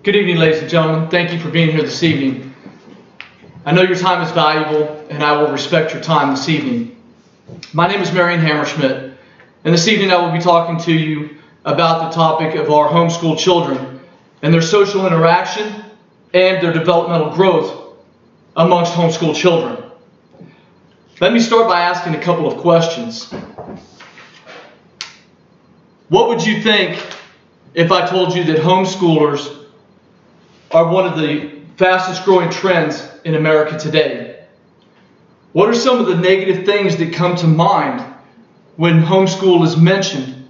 Good evening, ladies and gentlemen. Thank you for being here this evening. I know your time is valuable, and I will respect your time this evening. My name is Marion Hammerschmidt, and this evening I will be talking to you about the topic of our homeschool children and their social interaction and their developmental growth amongst homeschool children. Let me start by asking a couple of questions. What would you think if I told you that homeschoolers are one of the fastest growing trends in America today? What are some of the negative things that come to mind when homeschool is mentioned?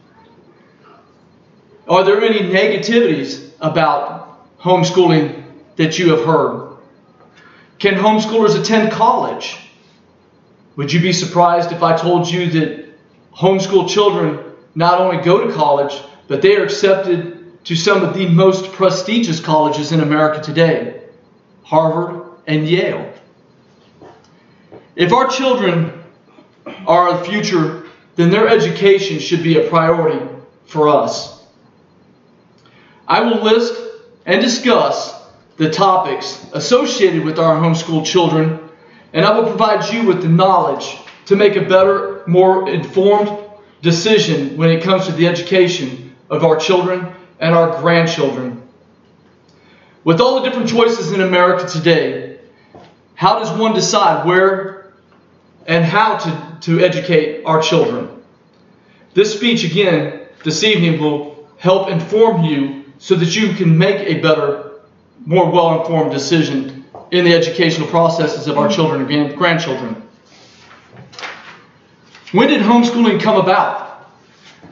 Are there any negativities about homeschooling that you have heard? Can homeschoolers attend college? Would you be surprised if I told you that homeschool children not only go to college, but they are accepted to some of the most prestigious colleges in America today, Harvard and Yale? If our children are our future, then their education should be a priority for us. I will list and discuss the topics associated with our homeschool children, and I will provide you with the knowledge to make a better, more informed decision when it comes to the education of our children and our grandchildren. With all the different choices in America today, how does one decide where and how to educate our children? This speech again this evening will help inform you so that you can make a better, more well-informed decision in the educational processes of our children and grandchildren. When did homeschooling come about?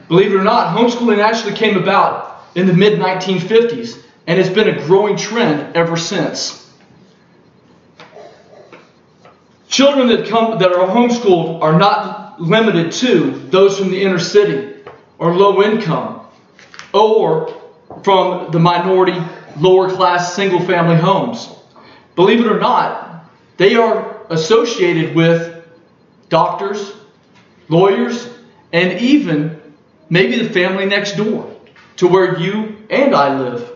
Believe it or not, homeschooling actually came about in the mid-1950s, and it's been a growing trend ever since. Children that are homeschooled are not limited to those from the inner city or low income or from the minority, lower class, single family homes. Believe it or not, they are associated with doctors, lawyers, and even maybe the family next door to where you and I live.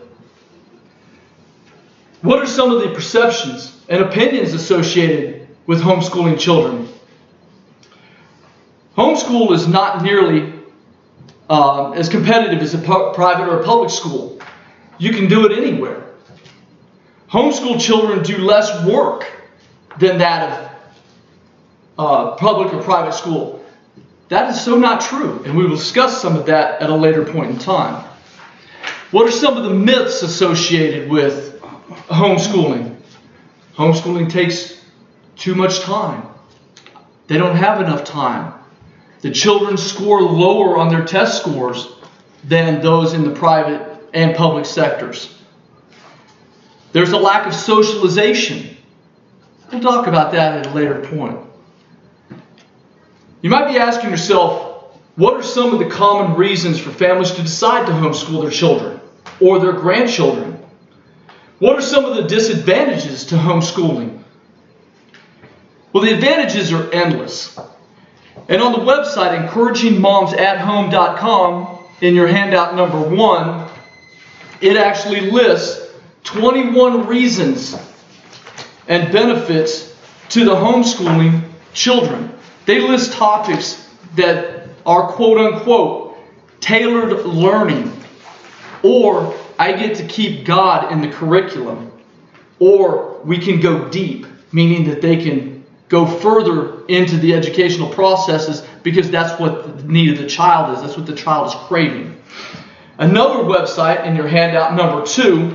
What are some of the perceptions and opinions associated with homeschooling children? Homeschool is not nearly as competitive as a private or a public school. You can do it anywhere. Homeschool children do less work than that of public or private school. That is so not true, and we will discuss some of that at a later point in time. What are some of the myths associated with homeschooling? Homeschooling takes too much time. They don't have enough time. The children score lower on their test scores than those in the private and public sectors. There's a lack of socialization. We'll talk about that at a later point. You might be asking yourself, what are some of the common reasons for families to decide to homeschool their children or their grandchildren? What are some of the disadvantages to homeschooling? Well, the advantages are endless. And on the website, encouragingmomsathome.com, in your handout number 1, it actually lists 21 reasons and benefits to the homeschooling children. They list topics that are quote-unquote tailored learning, or I get to keep God in the curriculum, or we can go deep, meaning that they can go further into the educational processes because that's what the need of the child is. That's what the child is craving. Another website in your handout number 2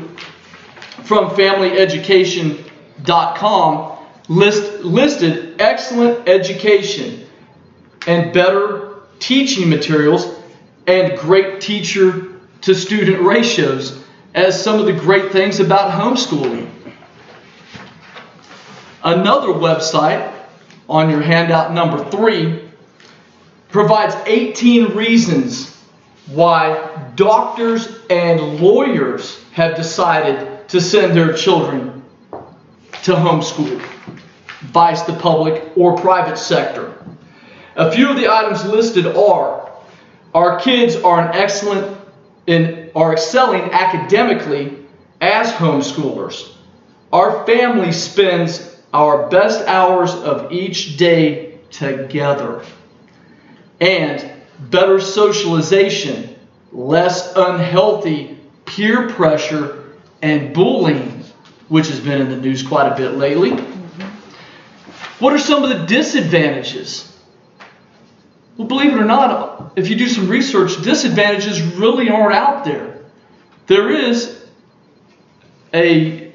from familyeducation.com listed excellent education and better teaching materials and great teacher to student ratios as some of the great things about homeschooling. Another website on your handout number 3 provides 18 reasons why doctors and lawyers have decided to send their children to homeschool, vice the public or private sector. A few of the items listed are: our kids are excelling academically As homeschoolers, our family spends our best hours of each day together. And better socialization, less unhealthy peer pressure and bullying, which has been in the news quite a bit lately. What are some of the disadvantages? Well, believe it or not, if you do some research, disadvantages really aren't out there. There is a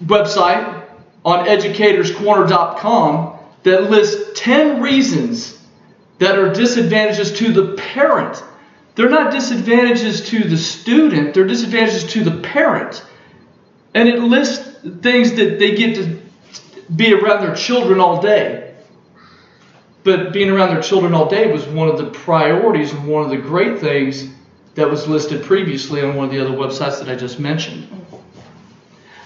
website on educatorscorner.com that lists 10 reasons that are disadvantages to the parent. They're not disadvantages to the student, they're disadvantages to the parent. And it lists things that they get to be around their children all day. But being around their children all day was one of the priorities and one of the great things that was listed previously on one of the other websites that I just mentioned.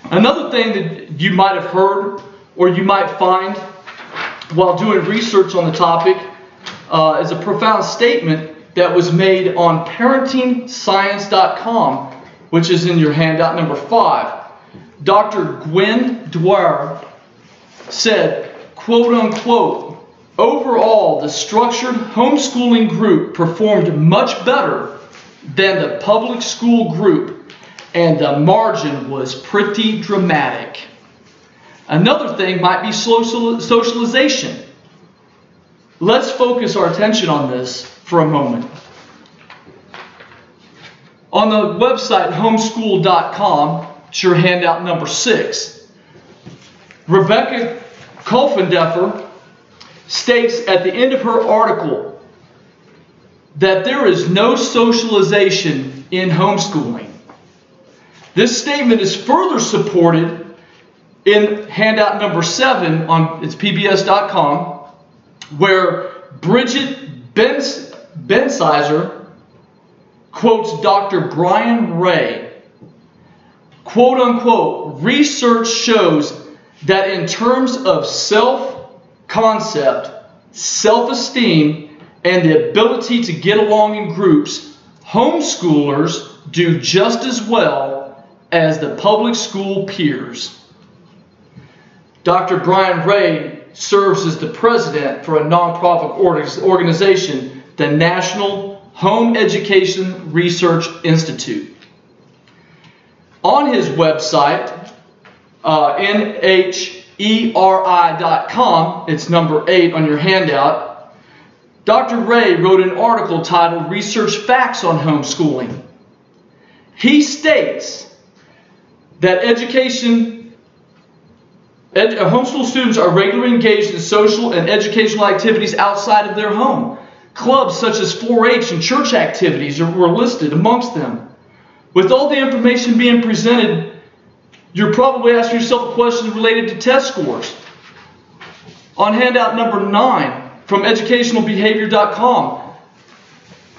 Another thing that you might have heard or you might find while doing research on the topic is a profound statement that was made on ParentingScience.com, which is in your handout number 5. Dr. Gwen Dwyer said, quote unquote, overall, the structured homeschooling group performed much better than the public school group, and the margin was pretty dramatic. Another thing might be socialization. Let's focus our attention on this for a moment. On the website homeschool.com, it's your handout number 6. Rebecca Kolfendeffer states at the end of her article that there is no socialization in homeschooling. This statement is further supported in handout number 7 on it's pbs.com, where Bridget Bensizer quotes Dr. Brian Ray, quote unquote, research shows that in terms of self-concept, self-esteem, and the ability to get along in groups, homeschoolers do just as well as the public school peers. Dr. Brian Ray serves as the president for a nonprofit organization, the National Home Education Research Institute. On his website, nheri.com, it's number 8 on your handout, Dr. Ray wrote an article titled Research Facts on Homeschooling. He states that homeschool students are regularly engaged in social and educational activities outside of their home. Clubs such as 4-H and church activities were listed amongst them. With all the information being presented, you're probably asking yourself questions related to test scores. On handout number 9 from educationalbehavior.com,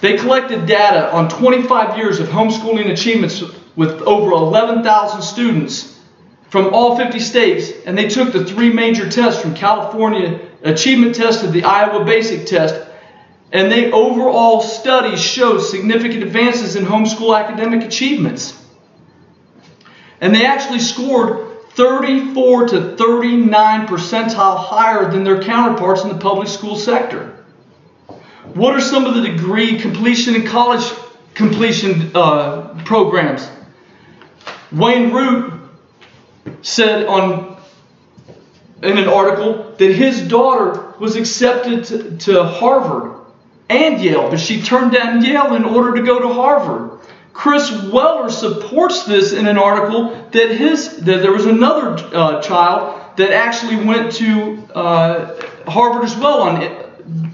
they collected data on 25 years of homeschooling achievements with over 11,000 students from all 50 states, and they took the 3 major tests from California Achievement Test to the Iowa Basic Test, and they overall studies showed significant advances in homeschool academic achievements. And they actually scored 34 to 39 percentile higher than their counterparts in the public school sector. What are some of the degree completion and college completion programs? Wayne Root said in an article that his daughter was accepted to Harvard and Yale, but she turned down Yale in order to go to Harvard. Chris Weller supports this in an article that there was another child that actually went to Harvard as well on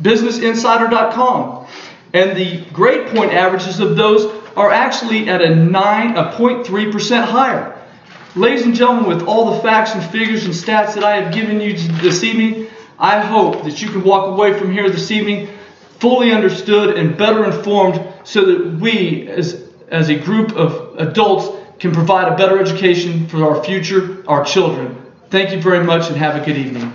BusinessInsider.com. And the grade point averages of those are actually at a 0.3% higher. Ladies and gentlemen, with all the facts and figures and stats that I have given you this evening, I hope that you can walk away from here this evening fully understood and better informed so that we, as a group of adults, can provide a better education for our future, our children. Thank you very much and have a good evening.